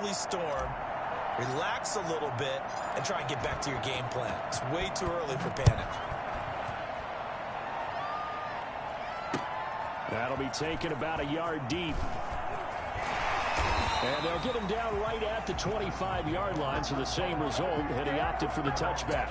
early storm, relax a little bit, and try and get back to your game plan. It's way too early for panic. That'll be taken about a yard deep. And they'll get him down right at the 25-yard line, so the same result, and he opted for the touchback.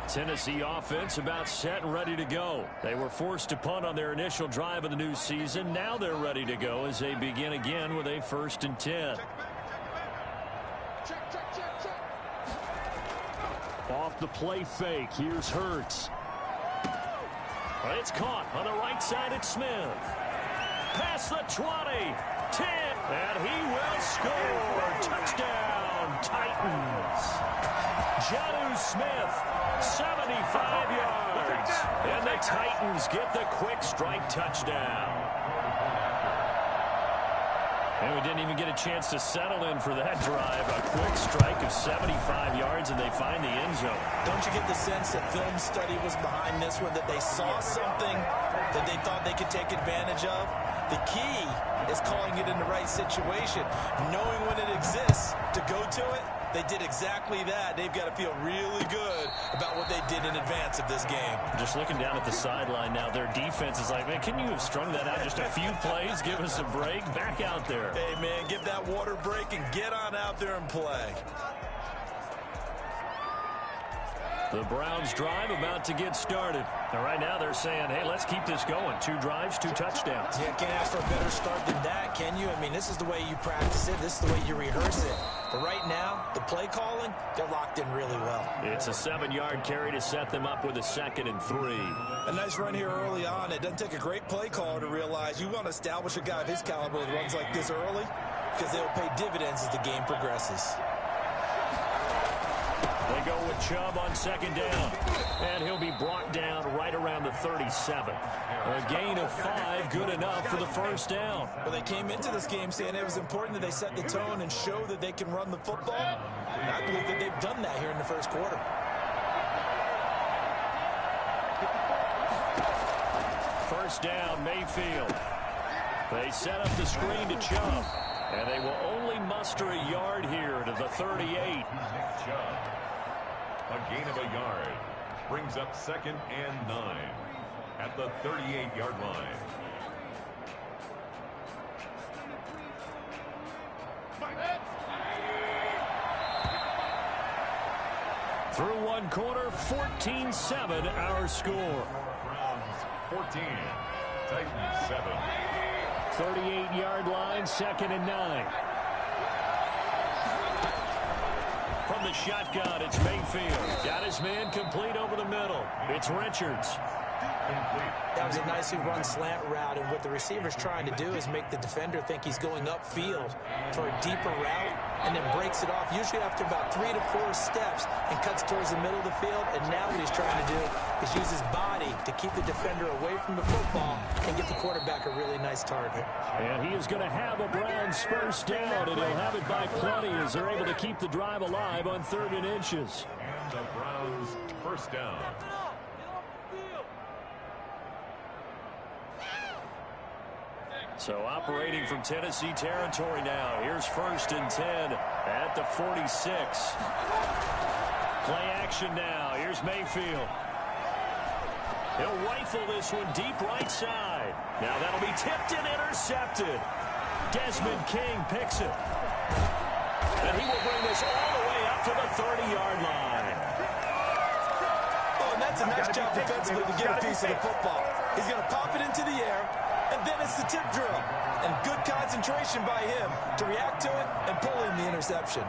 Tennessee offense about set and ready to go. They were forced to punt on their initial drive of the new season. Now they're ready to go as they begin again with a 1st and 10. Off the play fake, here's Hurts. It's caught on the right side. It's Smith. Past the 20, 10, and he will score. Touchdown, Titans. Jonnu Smith, 75 yards. And the Titans get the quick strike touchdown. And we didn't even get a chance to settle in for that drive. A quick strike of 75 yards, and they find the end zone. Don't you get the sense that film study was behind this one, that they saw something that they thought they could take advantage of? The key is calling it in the right situation, knowing when it exists to go to it. They did exactly that. They've got to feel really good about what they did in advance of this game. Just looking down at the sideline now, their defense is like, man, can you have strung that out just a few plays? Give us a break. Back out there. Hey, man, give that water break and get on out there and play. The Browns drive about to get started. And right now they're saying, hey, let's keep this going. 2 drives, 2 touchdowns. Yeah, can't ask for a better start than that, can you? I mean, this is the way you practice it. This is the way you rehearse it. But right now, the play calling, they're locked in really well. It's a 7-yard carry to set them up with a 2nd and 3. A nice run here early on. It doesn't take a great play caller to realize you want to establish a guy of his caliber that runs like this early, because they'll pay dividends as the game progresses. They go with Chubb on 2nd down. And he'll be brought down right around the 37. A gain of 5, good enough for the 1st down. Well, they came into this game saying it was important that they set the tone and show that they can run the football. And I believe that they've done that here in the 1st quarter. First down, Mayfield. They set up the screen to Chubb. And they will only muster a yard here to the 38. A gain of a yard brings up 2nd and 9 at the 38-yard line. Through one quarter, 14-7 our score. Browns 14, Titans 7. 38-yard line, 2nd and 9. From the shotgun, it's Mayfield. Got his man complete over the middle. It's Richards. That was a nicely run slant route, and what the receiver's trying to do is make the defender think he's going upfield for a deeper route, and then breaks it off, usually after about 3 to 4 steps, and cuts towards the middle of the field. And now what he's trying to do is use his body to keep the defender away from the football and get the quarterback a really nice target. And he is going to have a Browns 1st down, and he'll have it by plenty as they're able to keep the drive alive on 3rd and inches. And the Browns 1st down. So operating from Tennessee territory now. Here's 1st and 10 at the 46. Play action now. Here's Mayfield. He'll rifle this one deep right side. Now that'll be tipped and intercepted. Desmond King picks it. And he will bring this all the way up to the 30-yard line. Oh, and that's a nice job defensively to get a piece of the football. He's going to pop it into the air, and then it's the tip drill. And good concentration by him to react to it and pull in the interception.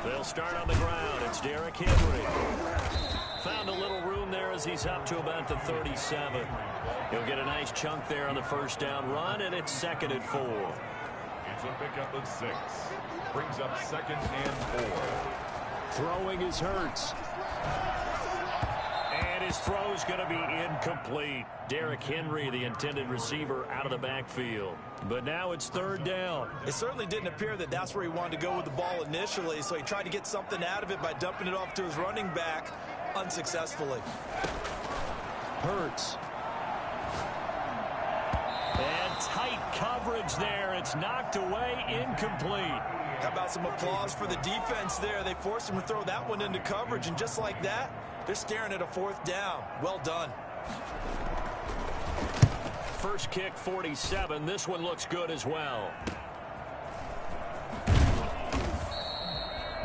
They'll start on the ground. It's Derrick Henry. Found a little room there as he's up to about the 37. He'll get a nice chunk there on the 1st down run, and it's 2nd and 4. It's a pickup of 6. Brings up 2nd and 4. Throwing is Hurts. And his throw's going to be incomplete. Derrick Henry, the intended receiver, out of the backfield. But now it's third down. It certainly didn't appear that that's where he wanted to go with the ball initially, so he tried to get something out of it by dumping it off to his running back unsuccessfully. Hurts. And tight coverage there. It's knocked away, incomplete. How about some applause for the defense there? They forced him to throw that one into coverage, and just like that, they're staring at a fourth down. Well done. First kick, 47. This one looks good as well.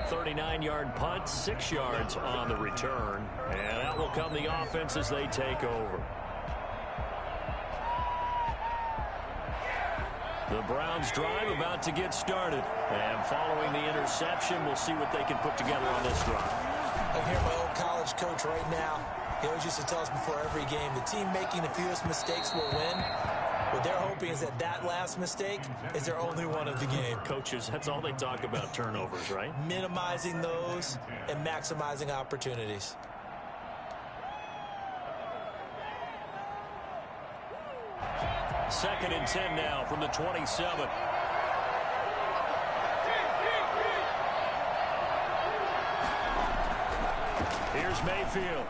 39-yard punt, 6 yards on the return. And out will come the offense as they take over. The Browns drive about to get started. And following the interception, we'll see what they can put together on this drive. I hear my old college coach right now. He always used to tell us before every game, the team making the fewest mistakes will win. What they're hoping is that that last mistake is their only one of the game. Coaches, that's all they talk about, turnovers, right? Minimizing those and maximizing opportunities. Second and 10 now from the 27. Here's Mayfield.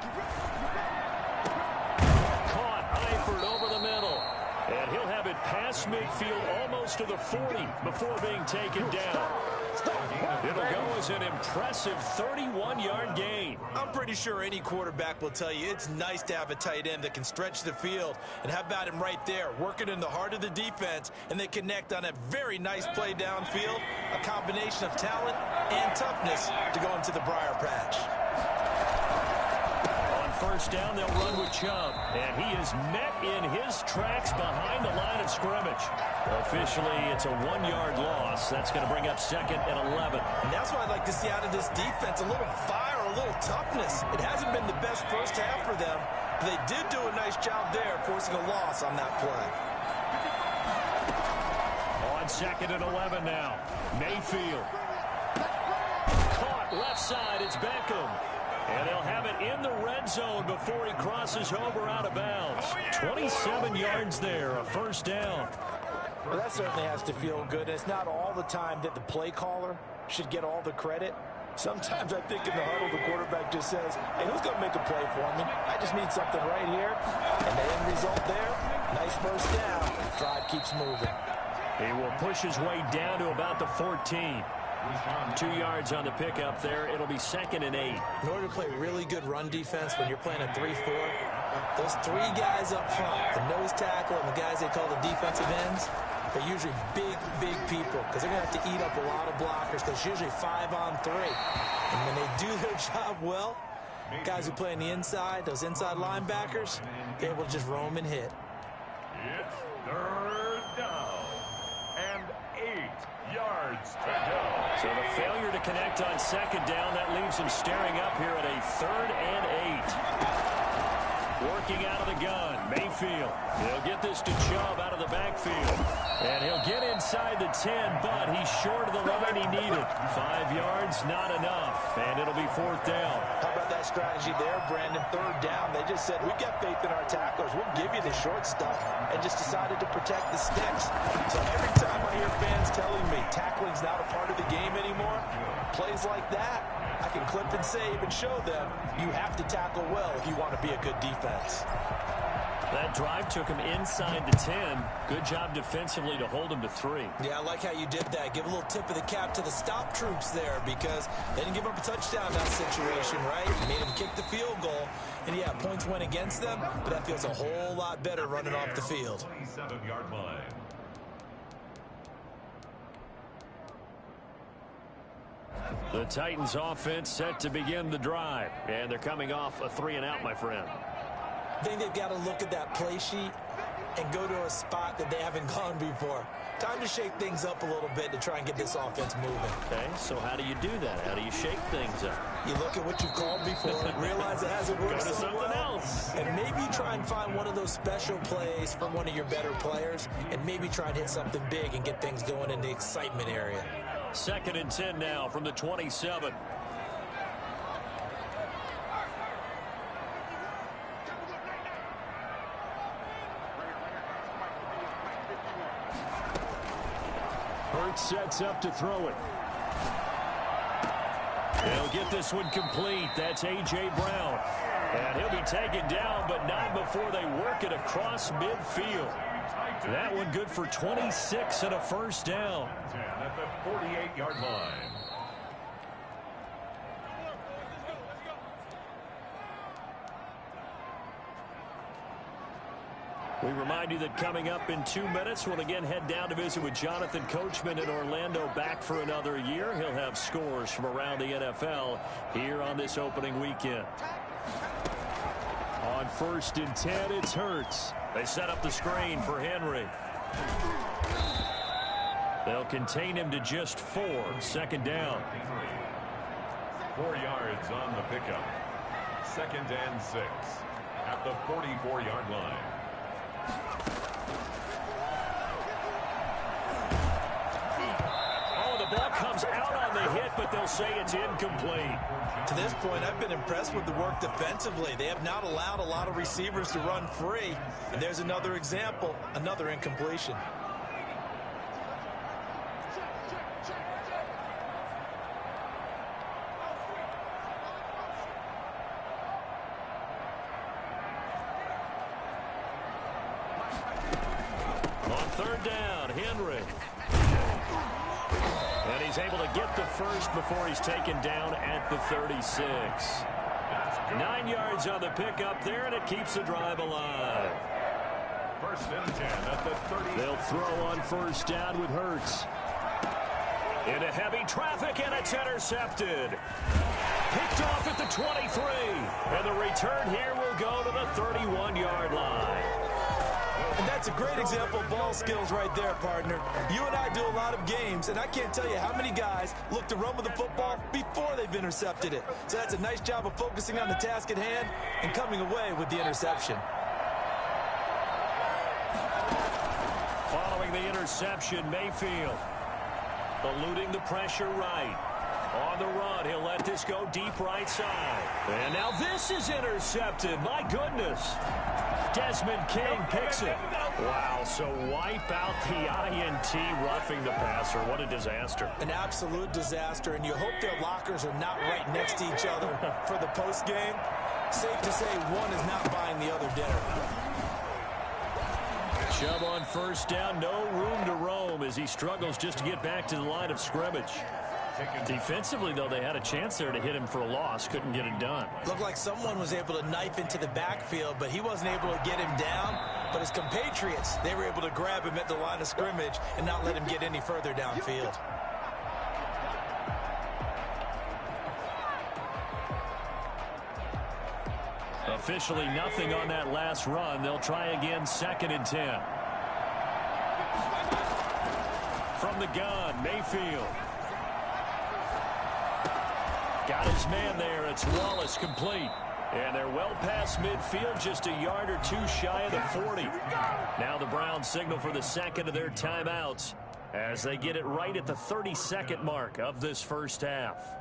Caught, Eifert over the middle. And he'll have it past midfield almost to the 40 before being taken down. It'll go as an impressive 31-yard gain. I'm pretty sure any quarterback will tell you it's nice to have a tight end that can stretch the field. And how about him right there, working in the heart of the defense, and they connect on a very nice play downfield, a combination of talent and toughness to go into the briar patch. First down, they'll run with Chubb. And he is met in his tracks behind the line of scrimmage. Officially, it's a 1-yard loss. That's going to bring up second and 11. And that's what I'd like to see out of this defense, a little fire, a little toughness. It hasn't been the best first half for them, but they did do a nice job there, forcing a loss on that play. On second and 11 now. Mayfield. Caught left side. It's Beckham. And they'll have it in the red zone before he crosses over out of bounds. 27 yards there, a first down. Well, that certainly has to feel good. It's not all the time that the play caller should get all the credit. Sometimes I think in the huddle, the quarterback just says, hey, who's going to make a play for me? I just need something right here. And the end result there, nice first down. Drive keeps moving. He will push his way down to about the 14. 2 yards on the pickup there. It'll be second and 8. In order to play really good run defense when you're playing a 3-4, those 3 guys up front, the nose tackle and the guys they call the defensive ends, they're usually big, big people because they're going to have to eat up a lot of blockers because it's usually 5 on 3. And when they do their job well, guys who play on the inside, those inside linebackers, they're able to just roam and hit. It's third down and 8 yards to go. So the failure to connect on second down, that leaves him staring up here at a third and 8. Working out of the gun, Mayfield. He'll get this to Chubb out of the backfield. And he'll get inside the 10, but he's short of the line he needed. 5 yards, not enough, and it'll be fourth down. How about that strategy there, Brandon? Third down, they just said, we've got faith in our tacklers. We'll give you the short stuff, and just decided to protect the sticks. So every time I hear fans telling me tackling's not a part of the game anymore, plays like that, I can clip and save and show them you have to tackle well if you want to be a good defense. That drive took him inside the 10. Good job defensively to hold him to 3. Yeah, I like how you did that. Give a little tip of the cap to the stop troops there because they didn't give up a touchdown in that situation, right? Made them kick the field goal. And, yeah, points went against them, but that feels a whole lot better running off the field. 27-yard line. The Titans offense set to begin the drive. And they're coming off a 3-and-out, my friend. I think they've got to look at that play sheet and go to a spot that they haven't gone before. Time to shake things up a little bit to try and get this offense moving. Okay, so how do you do that? How do you shake things up? You look at what you've called before and realize it hasn't worked Go to so something well. else. And maybe try and find one of those special plays from one of your better players and maybe try and hit something big and get things going in the excitement area. Second and 10 now from the 27. Hurts sets up to throw it. He'll get this one complete. That's A.J. Brown. And he'll be taken down, but not before they work it across midfield. That one good for 26 and a first down. At the 48-yard line. We remind you that coming up in 2 minutes, we'll again head down to visit with Jonathan Coachman in Orlando, back for another year. He'll have scores from around the NFL here on this opening weekend. On 1st and 10, it's Hurts. They set up the screen for Henry. They'll contain him to just 4. 2nd down. 4 yards on the pickup. 2nd and 6 at the 44-yard line. Oh, the ball comes out on the hit, but they'll say it's incomplete. To this point, I've been impressed with the work defensively. They have not allowed a lot of receivers to run free. And there's another example, another incompletion. On 3rd down, Henry. And he's able to get the first before he's taken down at the 36. 9 yards on the pickup there, and it keeps the drive alive. 1st and 10 at the 30. They'll throw on 1st down with Hurts. Into heavy traffic, and it's intercepted. Picked off at the 23. And the return here will go to the 31-yard line. And that's a great example of ball skills right there, partner. You and I do a lot of games, and I can't tell you how many guys look to run with the football before they've intercepted it. So that's a nice job of focusing on the task at hand and coming away with the interception. Following the interception, Mayfield eluding the pressure right. On the run, he'll let this go deep right side. And now this is intercepted. My goodness. Desmond King picks it. Wow, so wipe out the INT roughing the passer. What a disaster. An absolute disaster, and you hope their lockers are not right next to each other for the post game. Safe to say one is not buying the other dinner. Chubb on 1st down, no room to roam as he struggles just to get back to the line of scrimmage. Defensively, though, they had a chance there to hit him for a loss. Couldn't get it done. Looked like someone was able to knife into the backfield, but he wasn't able to get him down. But his compatriots, they were able to grab him at the line of scrimmage and not let him get any further downfield. Officially nothing on that last run. They'll try again, 2nd and 10. From the gun, Mayfield. Got his man there. It's Wallace complete. And they're well past midfield, just a yard or two shy of the 40. Now the Browns signal for the 2nd of their timeouts as they get it right at the 32nd mark of this first half.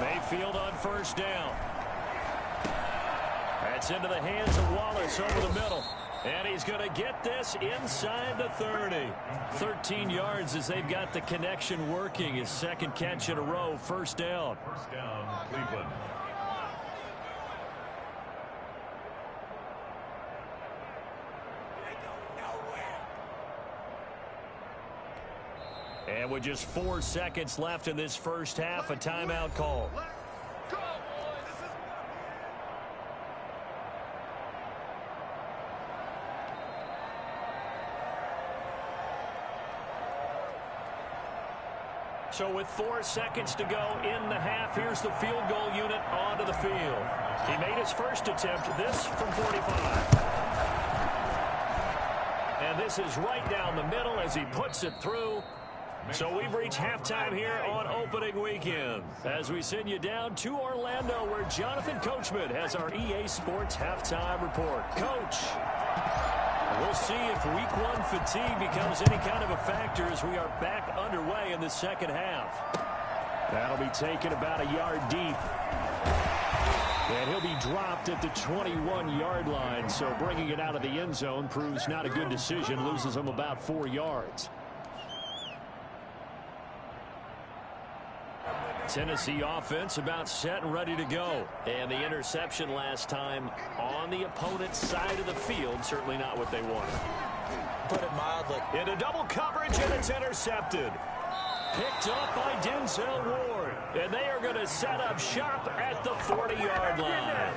Mayfield on 1st down. That's into the hands of Wallace over the middle. And he's going to get this inside the 30. 13 yards as they've got the connection working. His 2nd catch in a row, 1st down. 1st down, Cleveland. And with just 4 seconds left in this first half, a timeout call. So with 4 seconds to go in the half, here's the field goal unit onto the field. He made his first attempt, this from 45. And this is right down the middle as he puts it through. So we've reached halftime here on opening weekend as we send you down to Orlando where Jonathan Coachman has our EA Sports halftime report. Coach. We'll see if week one fatigue becomes any kind of a factor as we are back underway in the second half. That'll be taken about a yard deep. And he'll be dropped at the 21-yard line, so bringing it out of the end zone proves not a good decision, loses him about 4 yards. Tennessee offense about set and ready to go. And the interception last time on the opponent's side of the field, certainly not what they wanted. Put it mildly. Into double coverage, and it's intercepted. Picked up by Denzel Ward. And they are going to set up shop at the 40-yard line.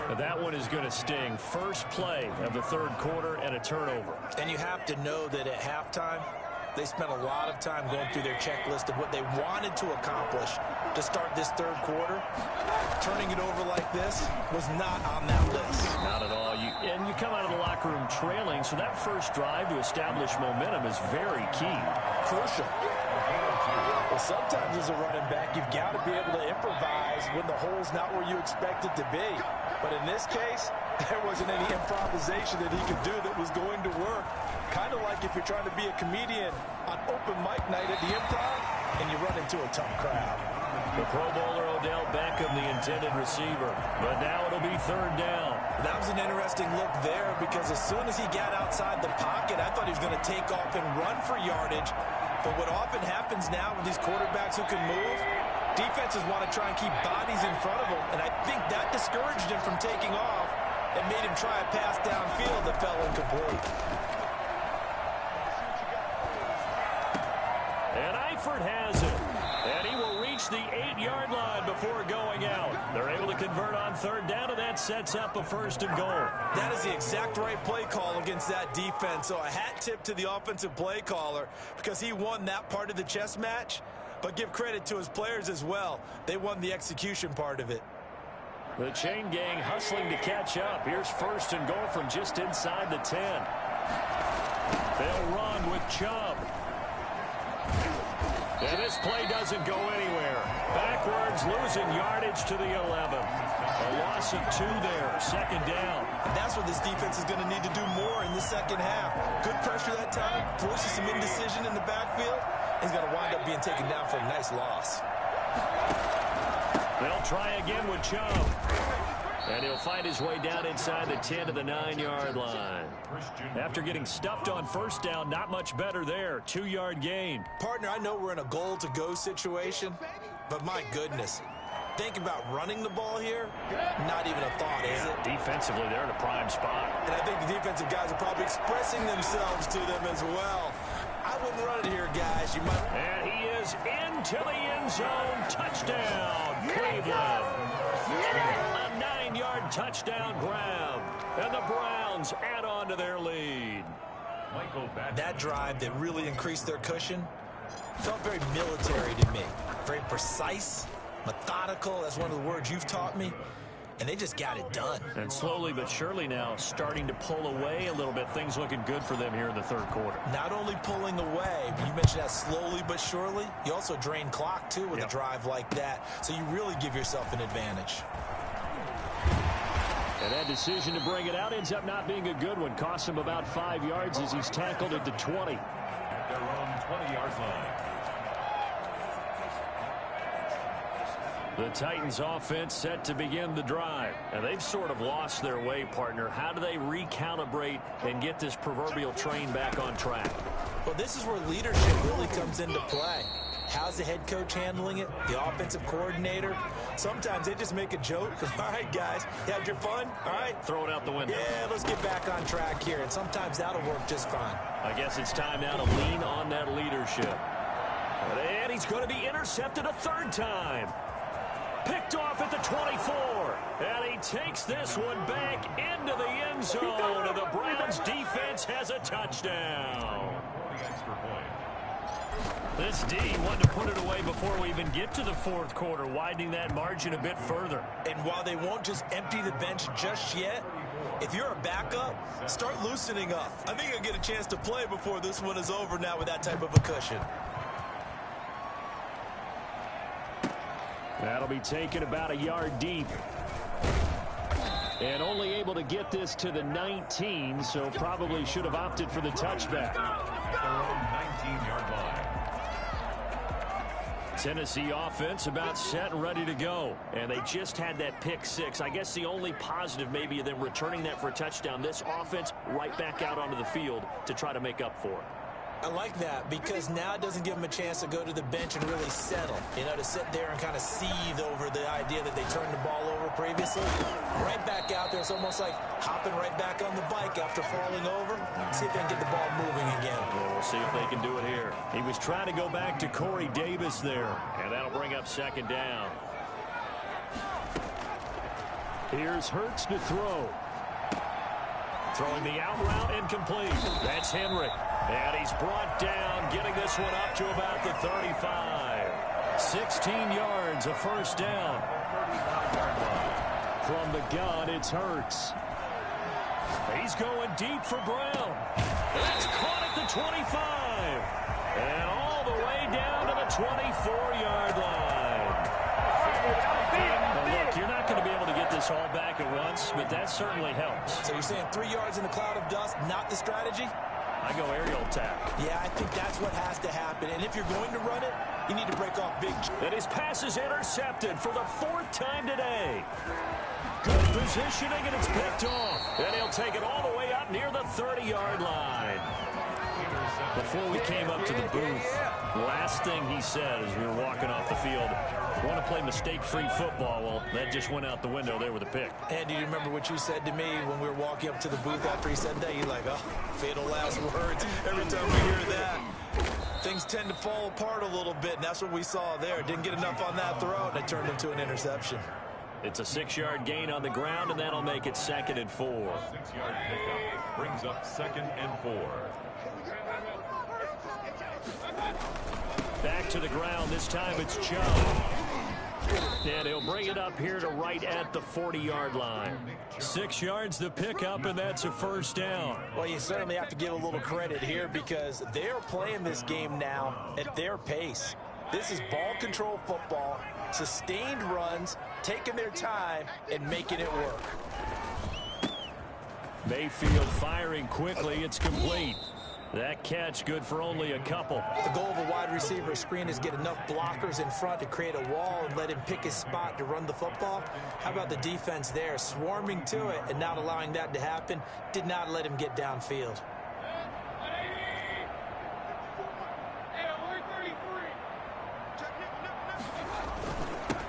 And that one is going to sting. First play of the third quarter and a turnover. And you have to know that at halftime, they spent a lot of time going through their checklist of what they wanted to accomplish to start this third quarter. Turning it over like this was not on that list. Not at all. And you come out of the locker room trailing, so that first drive to establish momentum is very key. Crucial. Well, sometimes as a running back, you've got to be able to improvise when the hole's not where you expect it to be. But in this case, there wasn't any improvisation that he could do that was going to work. Kind of like if you're trying to be a comedian on open mic night at the Improv and you run into a tough crowd. The Pro Bowler Odell Beckham, the intended receiver. But now it'll be third down. That was an interesting look there because as soon as he got outside the pocket, I thought he was going to take off and run for yardage. But what often happens now with these quarterbacks who can move, defenses want to try and keep bodies in front of them. And I think that discouraged him from taking off and made him try a pass downfield that fell incomplete. And Eifert has it. And he will reach the 8-yard line before going out. They're able to convert on third down, and that sets up a first and goal. That is the exact right play call against that defense. So a hat tip to the offensive play caller because he won that part of the chess match. But give credit to his players as well. They won the execution part of it. The chain gang hustling to catch up. Here's first and goal from just inside the 10. They'll run with Chubb. And this play doesn't go anywhere. Backwards, losing yardage to the 11. A loss of 2 there, second down. And that's what this defense is going to need to do more in the second half. Good pressure that time, forces some indecision in the backfield. He's going to wind up being taken down for a nice loss. They'll try again with Chubb. And he'll find his way down inside the 10 to the 9-yard line. After getting stuffed on first down, not much better there. 2-yard gain. Partner, I know we're in a goal-to-go situation, but my goodness. Think about running the ball here. Not even a thought, is it? Defensively, they're in a prime spot. And I think the defensive guys are probably expressing themselves to them as well. I wouldn't run it here, guys. You might. And he is into the end zone. Touchdown, Cleveland. A 9-yard touchdown grab. And the Browns add on to their lead. That drive that really increased their cushion felt very military to me. Very precise, methodical. That's one of the words you've taught me. And they just got it done. And slowly but surely now starting to pull away a little bit. Things looking good for them here in the third quarter. Not only pulling away, but you mentioned that slowly but surely. You also drain clock, too, with a drive like that. So you really give yourself an advantage. And that decision to bring it out ends up not being a good one. Costs him about 5 yards as he's tackled at the 20. At their own 20-yard line. The Titans offense set to begin the drive. And they've sort of lost their way, partner. How do they recalibrate and get this proverbial train back on track? Well, this is where leadership really comes into play. How's the head coach handling it? The offensive coordinator? Sometimes they just make a joke. All right, guys, you had your fun? All right. Throw it out the window. Yeah, let's get back on track here. And sometimes that'll work just fine. I guess it's time now to lean on that leadership. And he's going to be intercepted a third time. Picked off at the 24. And he takes this one back into the end zone. And the Browns defense has a touchdown. Extra point. This D wanted to put it away before we even get to the fourth quarter, widening that margin a bit further. And while they won't just empty the bench just yet, if you're a backup, start loosening up. I think you'll get a chance to play before this one is over now with that type of a cushion. That'll be taken about a yard deep. And only able to get this to the 19, so probably should have opted for the touchback. 19-yard line. Tennessee offense about set and ready to go. And they just had that pick six. I guess the only positive maybe of them returning that for a touchdown. This offense right back out onto the field to try to make up for it. I like that because now it doesn't give them a chance to go to the bench and really settle. You know, to sit there and kind of seethe over the idea that they turned the ball over previously. Right back out there. It's almost like hopping right back on the bike after falling over. See if they can get the ball moving again. Well, we'll see if they can do it here. He was trying to go back to Corey Davis there. And that'll bring up second down. Here's Hurts to throw. Throwing the out route incomplete. That's Henry. And he's brought down, getting this one up to about the 35. 16 yards, a first down. From the gun, it's Hurts. He's going deep for Brown. That's caught at the 25. And all the way down to the 24-yard line. Now look, you're not going to be able to get this all back at once, but that certainly helps. So you're saying 3 yards in a cloud of dust, not the strategy? I go aerial attack. Yeah, I think that's what has to happen. And if you're going to run it, you need to break off big. And his pass is intercepted for the 4th time today. Good positioning, and it's picked off. And he'll take it all the way up near the 30-yard line. Before we came up to the booth, last thing he said as we were walking off the field, want to play mistake-free football. Well, that just went out the window there with a pick. And do you remember what you said to me when we were walking up to the booth after he said that? You're like, oh, fatal last words. Every time we hear that, things tend to fall apart a little bit, and that's what we saw there. Didn't get enough on that throw, and it turned into an interception. It's a 6-yard gain on the ground, and that'll make it 2nd and 4. 6-yard pickup brings up 2nd and 4. Back to the ground. This time it's Chubb. And he'll bring it up here to right at the 40-yard line. 6 yards the pickup, and that's a first down. Well, you certainly have to give a little credit here because they're playing this game now at their pace. This is ball control football, sustained runs, taking their time, and making it work. Mayfield firing quickly. It's complete. That catch good for only a couple. The goal of a wide receiver screen is get enough blockers in front to create a wall and let him pick his spot to run the football. How about the defense there, swarming to it and not allowing that to happen? Did not let him get downfield.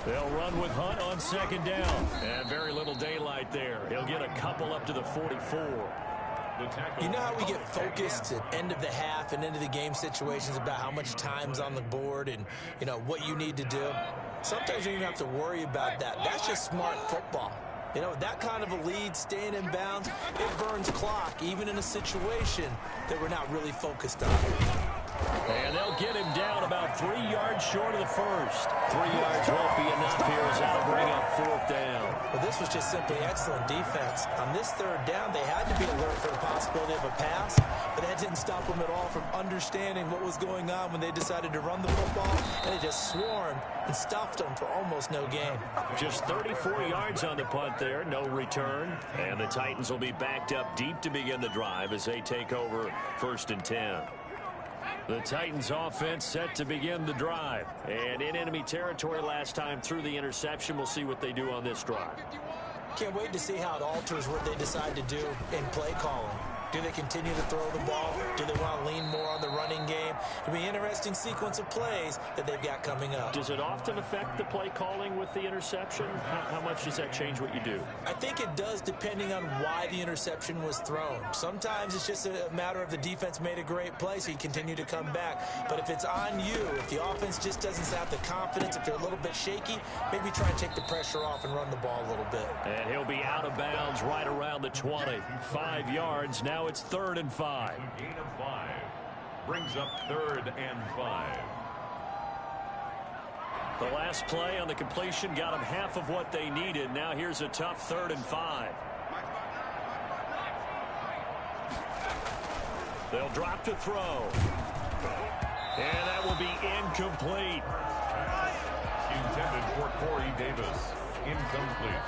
They'll run with Hunt on 2nd down. And very little daylight there. He'll get a couple up to the 44. You know how we get focused at end of the half and into the game situations about how much time's on the board and, you know, what you need to do? Sometimes you don't even have to worry about that. That's just smart football. You know, that kind of a lead, staying in bounds, it burns clock, even in a situation that we're not really focused on. And they'll get him down about 3 yards short of the first. 3 yards won't be enough here as that'll bring up 4th down. Well, this was just simply excellent defense. On this 3rd down, they had to be alert for the possibility of a pass, but that didn't stop them at all from understanding what was going on when they decided to run the football, and they just swarmed and stuffed them for almost no gain. Just 34 yards on the punt there, no return. And the Titans will be backed up deep to begin the drive as they take over 1st and 10. The Titans offense set to begin the drive. And in enemy territory last time through the interception. We'll see what they do on this drive. Can't wait to see how it alters what they decide to do in play calling. Do they continue to throw the ball? Do they want to lean more on the running game? It'll be an interesting sequence of plays that they've got coming up. Does it often affect the play calling with the interception? How much does that change what you do? I think it does depending on why the interception was thrown. Sometimes it's just a matter of the defense made a great play, so you continue to come back. But if it's on you, if the offense just doesn't have the confidence, if they're a little bit shaky, maybe try and take the pressure off and run the ball a little bit. And he'll be out of bounds right around the 20. 5 yards. Now it's 3rd and 5. Gain of 5 brings up 3rd and 5. The last play on the completion got them half of what they needed. Now here's a tough 3rd and 5. They'll drop to throw. And that will be incomplete. Intended for Corey Davis. Incomplete.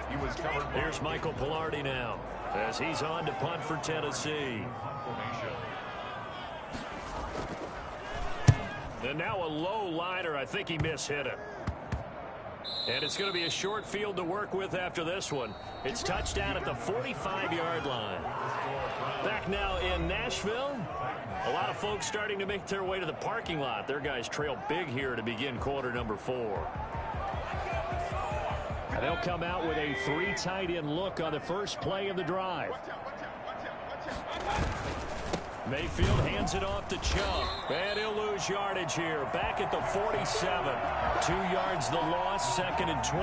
He was covered. Here's Michael Palardy now as he's on to punt for Tennessee. And now a low liner. I think he mishit it. And it's going to be a short field to work with after this one. It's touchdown at the 45-yard line. Back now in Nashville. A lot of folks starting to make their way to the parking lot. Their guys trail big here to begin quarter number 4. And they'll come out with a 3 tight end look on the first play of the drive. Mayfield hands it off to Chubb. And he'll lose yardage here. Back at the 47. 2 yards the loss, 2nd and 12.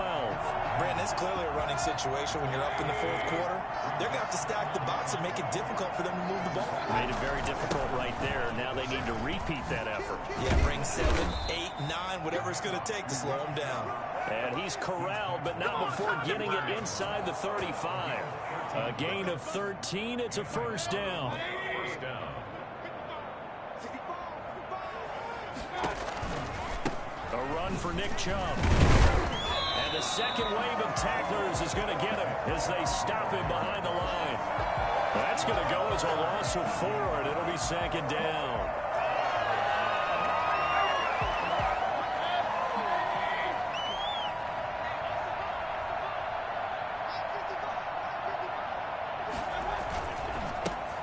Brandon, it's clearly a running situation when you're up in the fourth quarter. They're going to have to stack the box and make it difficult for them to move the ball. Made it very difficult right there. Now they need to repeat that effort. Yeah, bring 7, 8, 9, whatever it's going to take to slow them down. And he's corralled, but not before getting it inside the 35. A gain of 13. It's a first down. First down. A run for Nick Chubb. And the second wave of tacklers is going to get him as they stop him behind the line. That's going to go as a loss of 4, and it'll be 2nd down.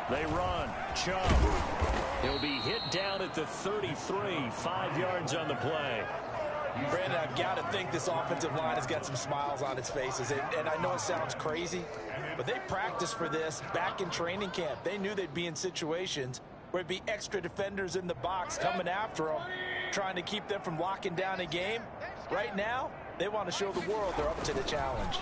They run. Chubb. He'll be hit down at the 33. 5 yards on the play. Brandon, I've got to think this offensive line has got some smiles on its faces. And I know it sounds crazy, but they practiced for this back in training camp. They knew they'd be in situations where there'd be extra defenders in the box coming after them, trying to keep them from locking down a game. Right now, they want to show the world they're up to the challenge.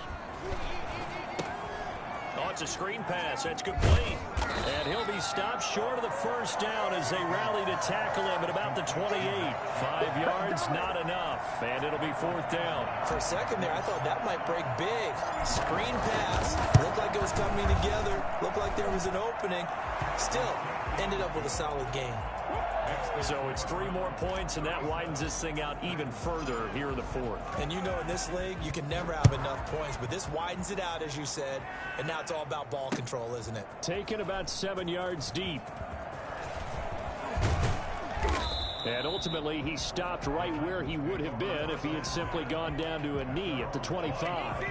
Oh, it's a screen pass. That's complete. And he'll be stopped short of the first down as they rally to tackle him at about the 28. 5 yards, not enough. And it'll be 4th down. For a second there, I thought that might break big. Screen pass. Looked like it was coming together. Looked like there was an opening. Still, ended up with a solid game. So it's 3 more points, and that widens this thing out even further here in the 4th. And you know in this league, you can never have enough points, but this widens it out, as you said, and now it's all about ball control, isn't it? Taken about 7 yards deep. And ultimately, he stopped right where he would have been if he had simply gone down to a knee at the 25.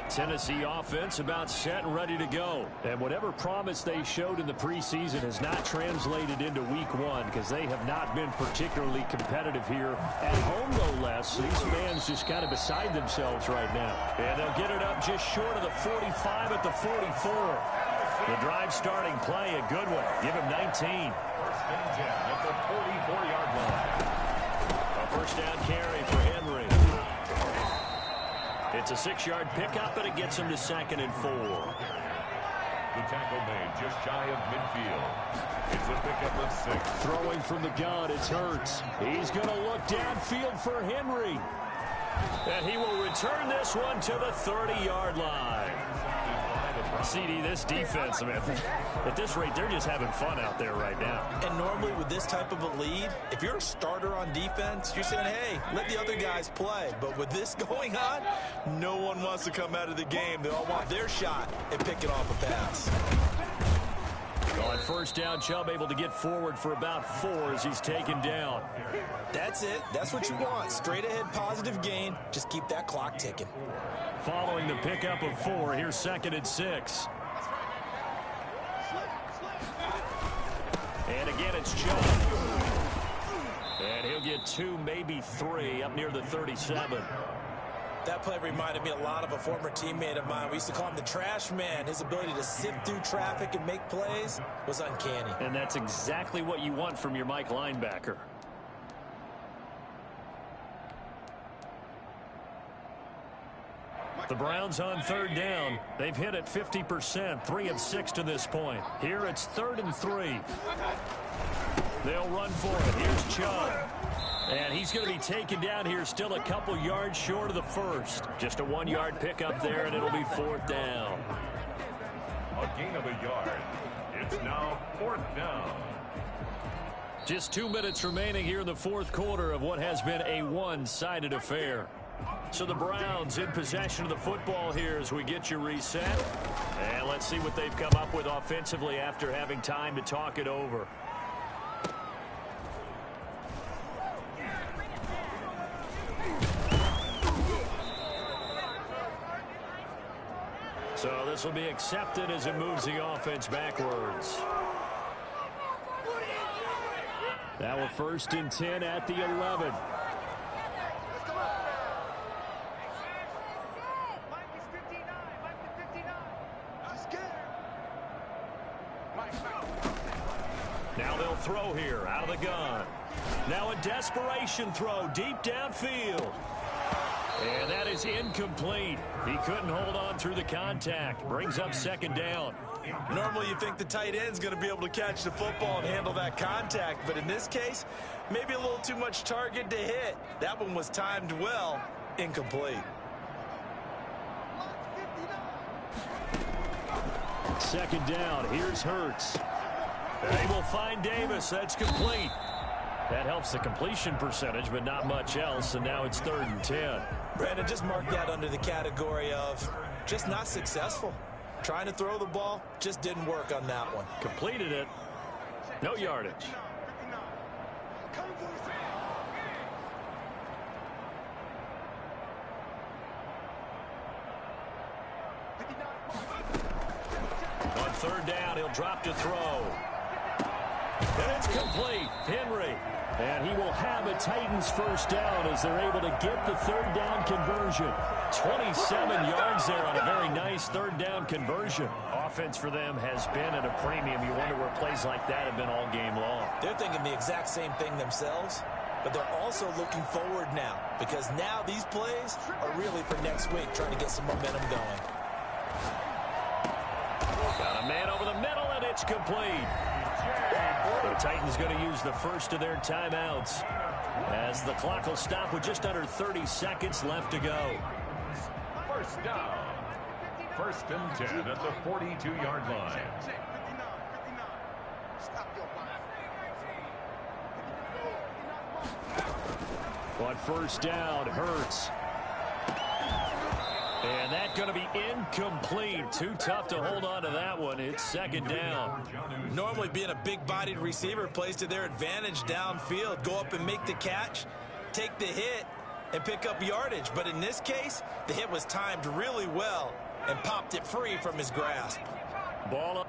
Tennessee offense about set and ready to go. And whatever promise they showed in the preseason has not translated into week 1 because they have not been particularly competitive here. At home, no less. These fans just kind of beside themselves right now. And they'll get it up just short of the 45 at the 44. The drive starting play, a good one. Give him 19. First and 10 at the 44-yard line. A first down carry for Henry. It's a 6-yard pickup, and it gets him to 2nd and 4. The tackle made just shy of midfield. It's a pickup of 6. Throwing from the gun, it's Hurts. He's going to look downfield for Henry. And he will return this one to the 30-yard line. CD, this defense, man, at this rate, they're just having fun out there right now. And normally with this type of a lead, if you're a starter on defense, you're saying, hey, let the other guys play. But with this going on, no one wants to come out of the game. They all want their shot at picking off a pass. On first down, Chubb able to get forward for about 4 as he's taken down. That's it. That's what you want. Straight ahead positive gain. Just keep that clock ticking. Following the pickup of 4, here's 2nd and 6. And again, it's Chubb. And he'll get 2, maybe 3, up near the 37. That play reminded me a lot of a former teammate of mine. We used to call him the trash man. His ability to sift through traffic and make plays was uncanny. And that's exactly what you want from your Mike linebacker. The Browns on 3rd down. They've hit it 50%, 3 of 6 to this point. Here it's 3rd and 3. They'll run for it. Here's Chubb. And he's going to be taken down here, still a couple yards short of the first. Just a 1-yard pickup there, and it'll be 4th down. A gain of a yard. It's now 4th down. Just 2 minutes remaining here in the fourth quarter of what has been a one-sided affair. So the Browns in possession of the football here as we get you reset. And let's see what they've come up with offensively after having time to talk it over. So this will be accepted as it moves the offense backwards. Now a 1st and 10 at the 11. Now they'll throw here out of the gun. Now a desperation throw deep downfield. And that is incomplete. He couldn't hold on through the contact. Brings up 2nd down. Normally you think the tight end's going to be able to catch the football and handle that contact, but in this case, maybe a little too much target to hit. That one was timed well, incomplete. 2nd down, here's Hurts. They will find Davis, that's complete. That helps the completion percentage, but not much else, and now it's 3rd and 10. Brandon, just mark that under the category of just not successful. Trying to throw the ball, just didn't work on that one. Completed it. No yardage. On 3rd down, he'll drop to throw. And it's complete. Henry. And he will have a Titans 1st down as they're able to get the 3rd down conversion. 27 yards there on a very nice 3rd down conversion. Offense for them has been at a premium. You wonder where plays like that have been all game long. They're thinking the exact same thing themselves, but they're also looking forward now because now these plays are really for next week, trying to get some momentum going. Got a man over the middle, and it's complete. The Titans going to use the first of their timeouts as the clock will stop with just under 30 seconds left to go. 1st down. 1st and 10 at the 42-yard line. On 1st down, Hurts. And that's going to be incomplete. Too tough to hold on to that one. It's 2nd down. Normally being a big-bodied receiver plays to their advantage downfield. Go up and make the catch, take the hit, and pick up yardage. But in this case, the hit was timed really well and popped it free from his grasp. Ball up.